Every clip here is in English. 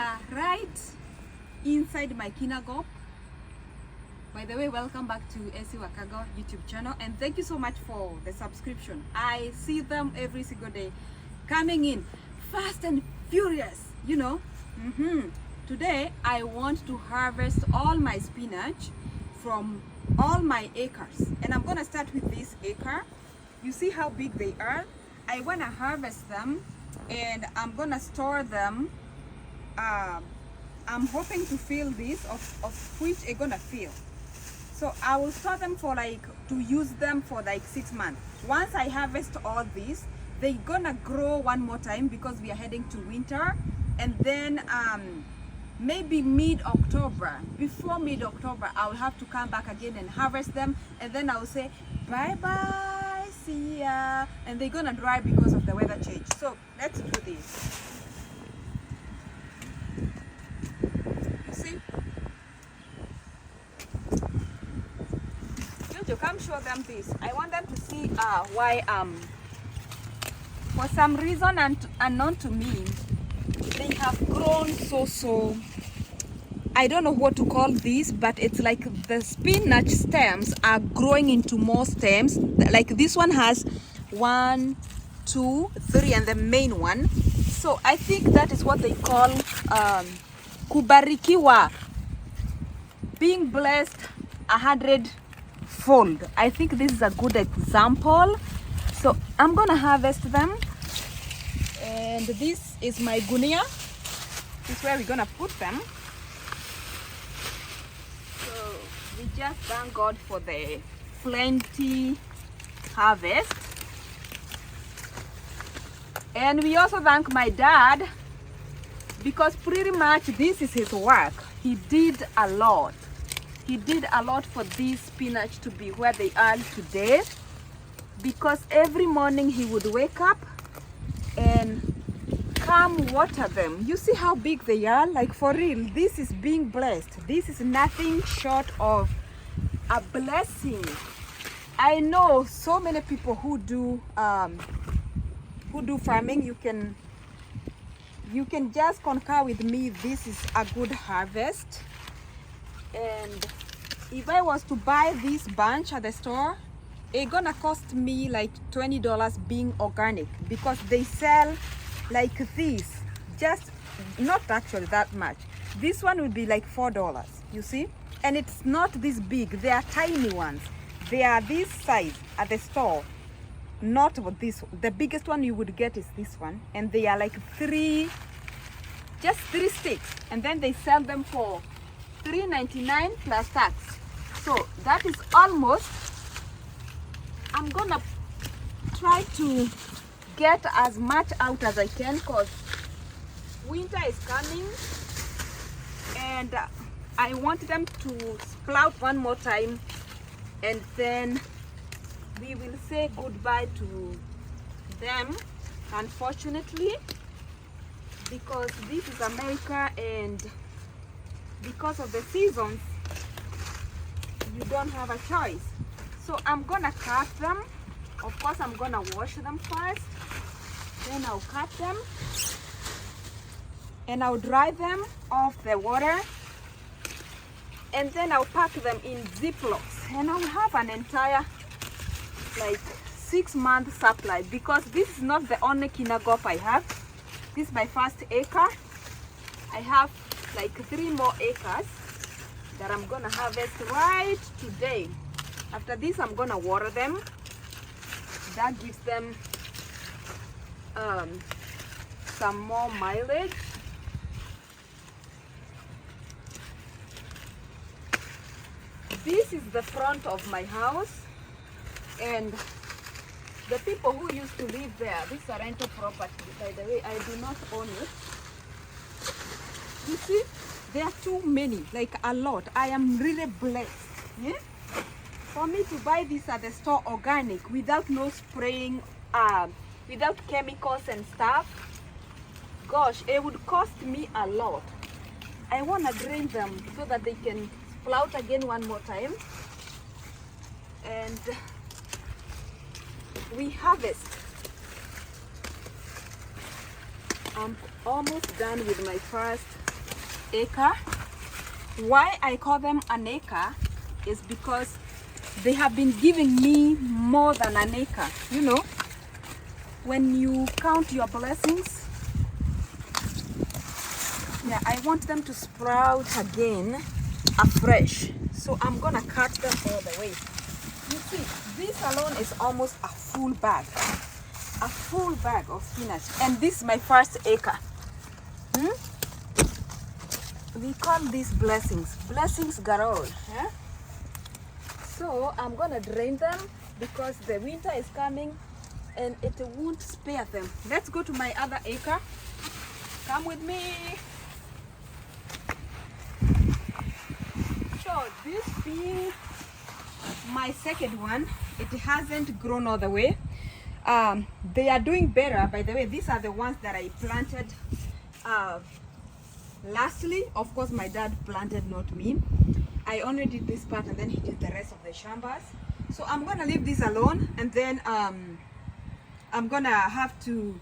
are right inside my kinagop. By the way, welcome back to Essie Wakago YouTube channel, and thank you so much for the subscription. I see them every single day coming in fast and furious, you know. Today I want to harvest all my spinach from all my acres, and I'm gonna start with this acre. You see how big they are. I wanna harvest them and I'm gonna store them. I'm hoping to fill this, of which I'm gonna fill. So I will store them for to use them for 6 months. Once I harvest all these, they're gonna grow one more time because we are heading to winter. And then maybe mid-October, before mid-October, I'll have to come back again and harvest them. And then I'll say, bye-bye, see ya. And they're gonna dry because of the weather change. So let's do this. Come show them this. I want them to see why for some reason unknown to me, they have grown so I don't know what to call this, but it's like the spinach stems are growing into more stems. Like this one has 1, 2, 3 and the main one. So I think that is what they call kubarikiwa, being blessed 100-fold. I think this is a good example. So I'm gonna harvest them, and this is my gunia. This is where we're gonna put them. So we just thank God for the plenty harvest, and we also thank my dad because pretty much this is his work. He did a lot. He did a lot for these spinach to be where they are today, because every morning he would wake up and come water them. You see how big they are? Like, for real, this is being blessed. This is nothing short of a blessing. I know so many people who do farming. You can just concur with me. This is a good harvest. And if I was to buy this bunch at the store, it's gonna cost me like $20 being organic, because they sell like this, just not actually that much. This one would be like $4, you see, and it's not this big. They are tiny ones. They are this size at the store, not this. The biggest one you would get is this one, and they are like just three sticks, and then they sell them for $3.99 plus tax. So that is almost, I'm gonna try to get as much out as I can, because winter is coming and I want them to sprout one more time, and then we will say goodbye to them, unfortunately, because this is America, and because of the seasons, you don't have a choice. So I'm gonna cut them. Of course, I'm gonna wash them first, then I'll cut them and I'll dry them off the water, and then I'll pack them in Ziplocs, and I'll have an entire 6-month supply, because this is not the only kinagop I have. This is my first acre. I have 3 more acres that I'm gonna harvest right today. After this, I'm gonna water them. That gives them some more mileage. This is the front of my house, and the people who used to live there, this is a rental property, by the way. I do not own it. You see, there are too many, a lot. I am really blessed. Yeah? For me to buy this at the store organic, without no spraying, without chemicals and stuff, gosh, it would cost me a lot. I want to drain them so that they can sprout again one more time, and we harvest. I'm almost done with my first acre. Why I call them an acre is because they have been giving me more than an acre. You know, when you count your blessings, yeah, I want them to sprout again afresh. So I'm gonna cut them all the way. You see, this alone is almost a full bag of spinach, and this is my first acre. We call these blessings galore. So I'm gonna drain them because the winter is coming and it won't spare them. Let's go to my other acre. Come with me. So this being my second one, it hasn't grown all the way. They are doing better. By the way, these are the ones that I planted lastly. Of course, my dad planted, not me. I only did this part and then he did the rest of the shambas. So I'm gonna leave this alone, and then I'm gonna have to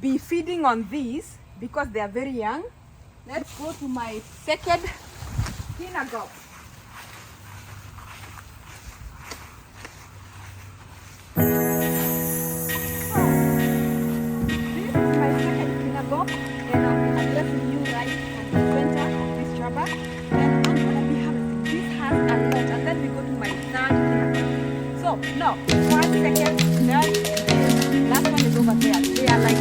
be feeding on these because they are very young. Let's go to my second kinagop. And I'll be addressing you right from the center of this rubber. And I'm gonna be harvesting. This has a lot, and then we go to my third kinagop. So now, 1 second, third, last one is over there. They are like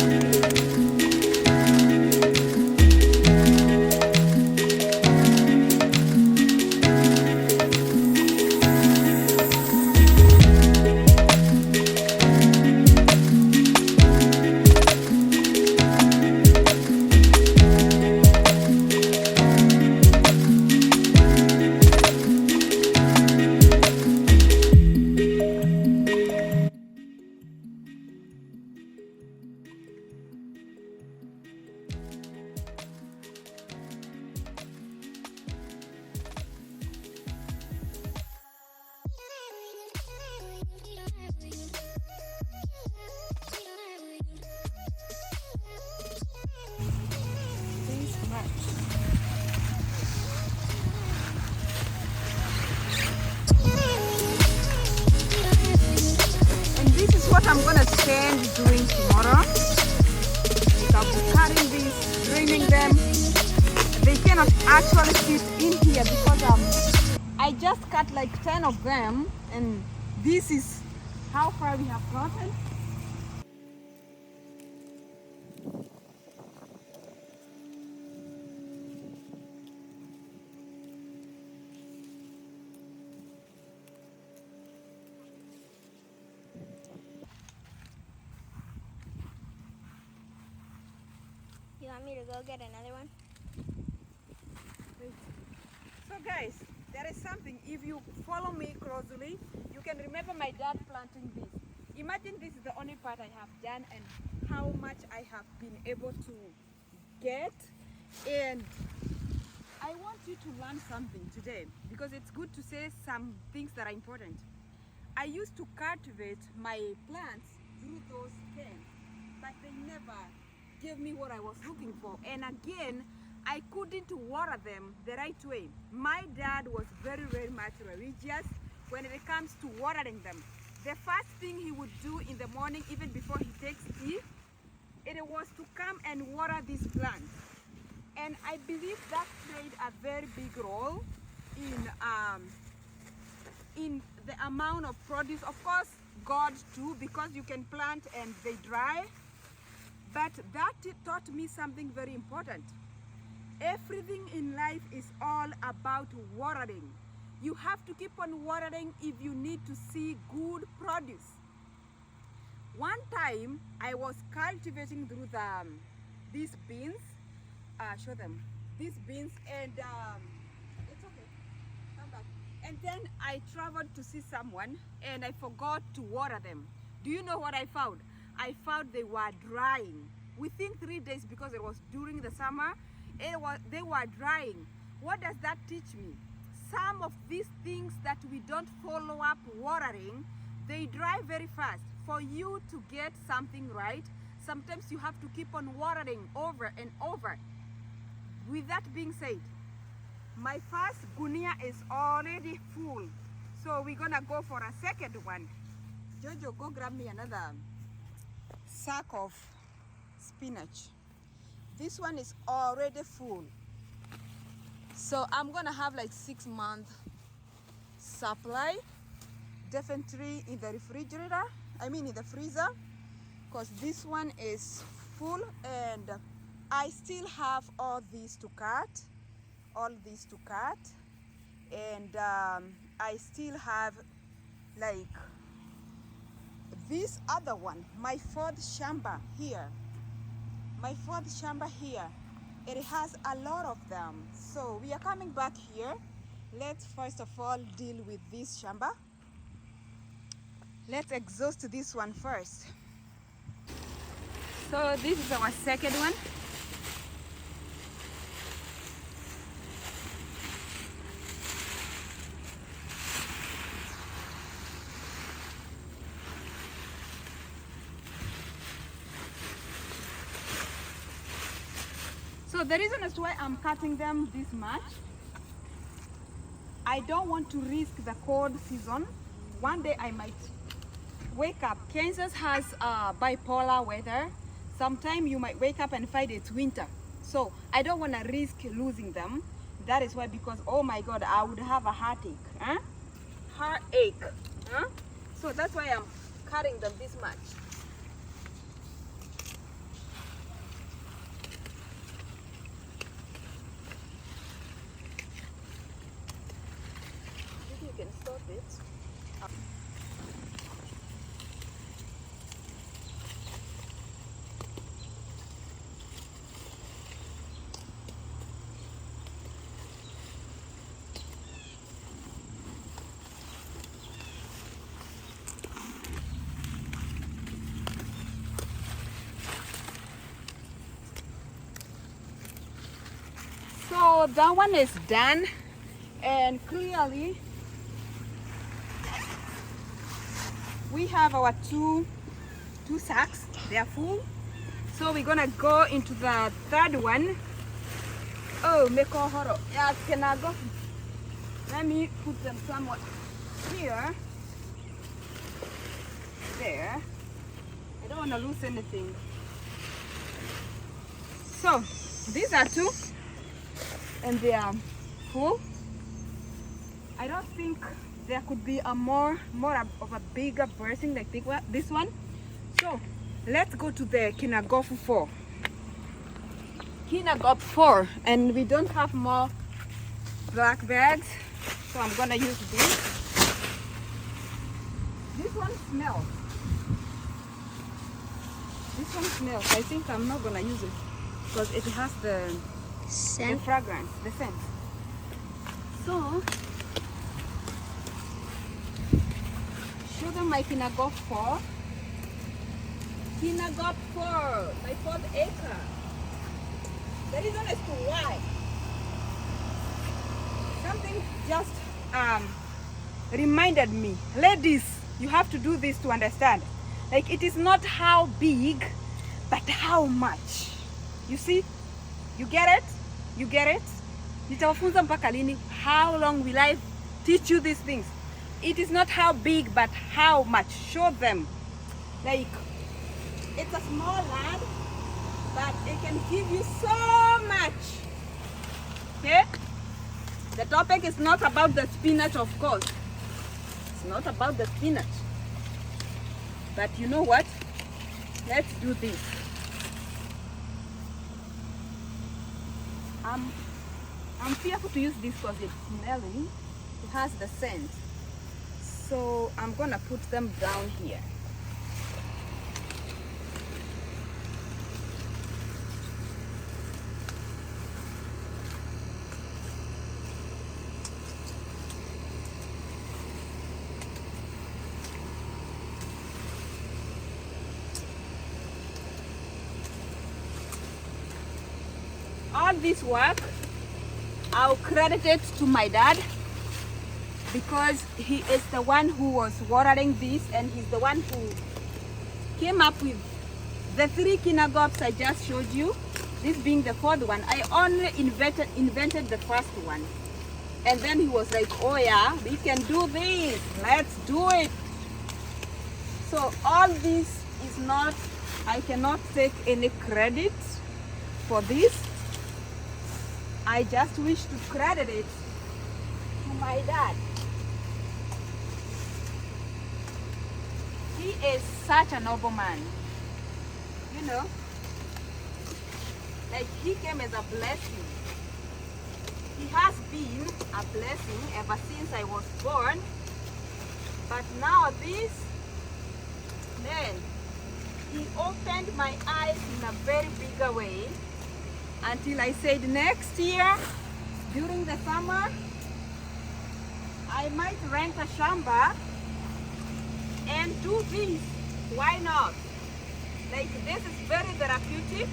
what I'm gonna spend doing tomorrow. I'll be cutting these, draining them. They cannot actually fit in here because I just cut like 10 of them, and this is how far we have gotten. You want me to go get another one? So guys, there is something, if you follow me closely, you can remember my dad planting this. Imagine this is the only part I have done and how much I have been able to get. And I want you to learn something today because it's good to say some things that are important. I used to cultivate my plants through those cans, but they never gave me what I was looking for. And again, I couldn't water them the right way. My dad was very, very much religious when it comes to watering them. The first thing he would do in the morning, even before he takes tea, it was to come and water these plants. And I believe that played a very big role in the amount of produce. Of course, God too, because you can plant and they dry. But that taught me something very important. Everything in life is all about watering. You have to keep on watering if you need to see good produce. One time I was cultivating through these beans. Show them these beans, and it's okay. Come back. And then I traveled to see someone, and I forgot to water them. Do you know what I found? I found they were drying within 3 days because it was during the summer. They were drying. What does that teach me? Some of these things that we don't follow up watering, they dry very fast. For you to get something right, sometimes you have to keep on watering over and over. with that being said, my first gunia is already full. So we're gonna go for a second one. Jojo, go grab me another sack of spinach. This one is already full. So I'm gonna have like 6 month supply, definitely in the refrigerator, in the freezer, because this one is full and I still have all these to cut, and I still have like this other one, my fourth shamba here. It has a lot of them. So we are coming back here. Let's first of all deal with this shamba. Let's exhaust this one first. So this is our second one. So the reason as to why I'm cutting them this much, I don't want to risk the cold season. One day I might wake up. Kansas has bipolar weather. Sometime you might wake up and find it's winter. So I don't want to risk losing them. That is why, because oh my God, I would have a heartache. So that's why I'm cutting them this much. You can stop it. So that one is done, and clearly we have our two sacks. They are full. So we're gonna go into the third one. Oh, meko horo. Yeah, can I go? Let me put them somewhat here. There. I don't want to lose anything. So these are two, and they are full. I don't think there could be a more of a bigger birthing like this one. So let's go to the Kinagofu 4. Kinagop 4, and we don't have more black bags, so I'm gonna use this. This one smells. I think I'm not gonna use it because it has the fragrance, the scent. So show them my Kinagop 4. Kinagop 4, my 4th acre. The reason as to why. Something just reminded me. Ladies, you have to do this to understand. Like, it is not how big, but how much. You see? You get it? You get it? Nitawafunza mpaka lini? How long will I teach you these things? It is not how big, but how much. Show them. Like, it's a small land, but it can give you so much. Okay? The topic is not about the spinach, of course. It's not about the spinach. But you know what? Let's do this. I'm fearful to use this because it's smelling. It has the scent. So I'm gonna put them down here. All this work, I'll credit it to my dad, because he is the one who was watering this, and he's the one who came up with the 3 Kinagops I just showed you. this being the fourth one, I only invented the first one. And then he was like, oh yeah, we can do this, let's do it. So all this is not, I cannot take any credit for this. I just wish to credit it to my dad. He is such a noble man, you know, like he came as a blessing. He has been a blessing ever since I was born, but now this, man, he opened my eyes in a very bigger way until I said next year, during the summer, I might rent a shamba and do this. Why not? Like, this is very therapeutic.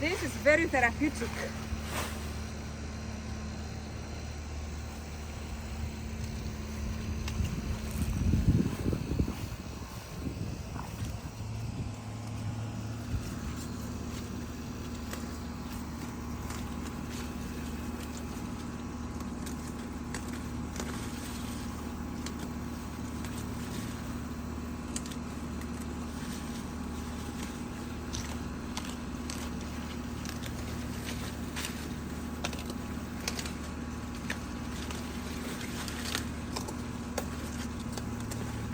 This is very therapeutic.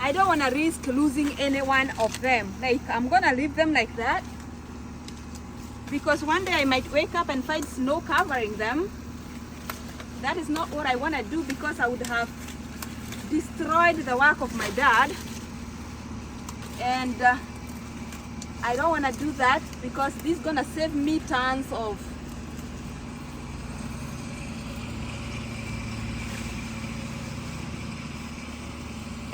I don't want to risk losing any one of them. Like, I'm gonna leave them like that because one day I might wake up and find snow covering them. That is not what I want to do, because I would have destroyed the work of my dad, and I don't want to do that, because this is gonna save me tons of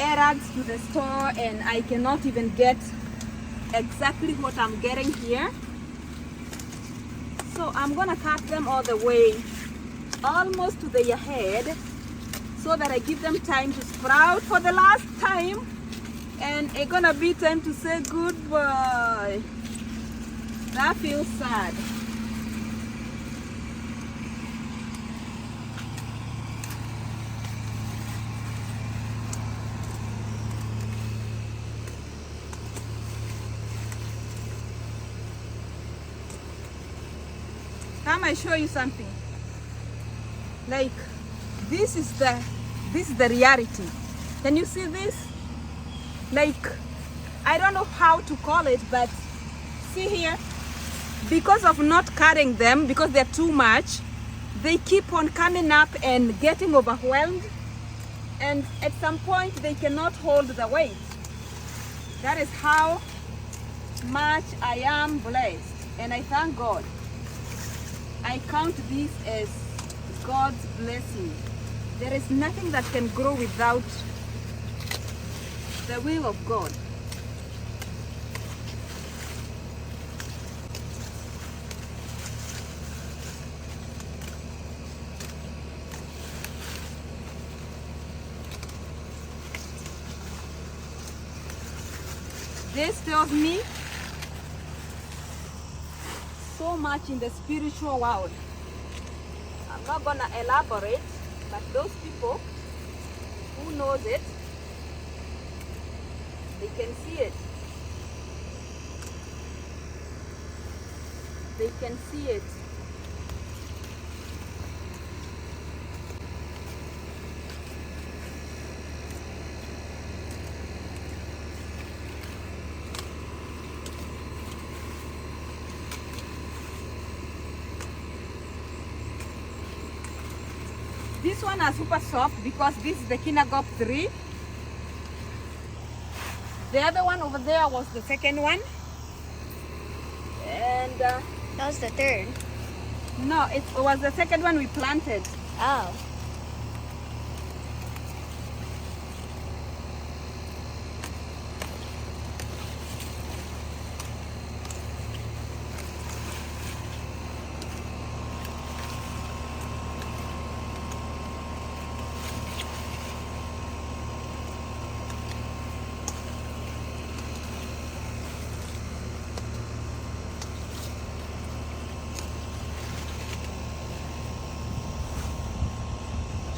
errands to the store, and I cannot even get exactly what I'm getting here. So I'm gonna cut them all the way almost to their head, so that I give them time to sprout for the last time, and it's gonna be time to say goodbye. That feels sad. Come, I show you something. Like, this is the reality. Can you see this? Like, I don't know how to call it, but see here, because of not cutting them, because they're too much, they keep on coming up and getting overwhelmed, and at some point they cannot hold the weight. That is how much I am blessed, and I thank God. I count this as God's blessing. There is nothing that can grow without the will of God. This tells me so much in the spiritual world. I'm not gonna elaborate, but those people who knows it, they can see it. They can see it. This one is super soft because this is the Kinagop 3. The other one over there was the second one. And That was the third. no, it was the second one we planted. Oh.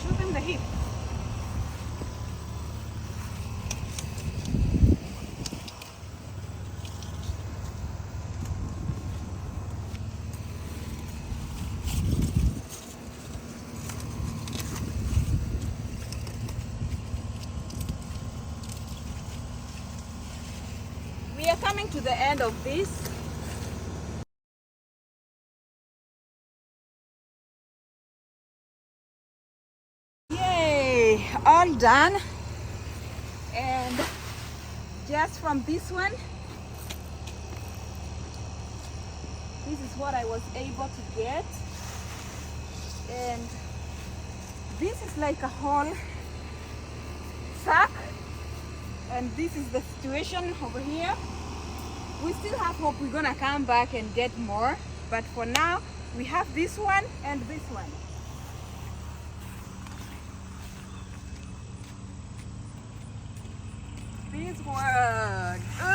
Shoot in the hip. We are coming to the end of this. Yay, all done. And just from this one, this is what I was able to get. And this is like a whole sack. And this is the situation over here. We still have hope we're gonna come back and get more, but for now we have this one and this one. These were good.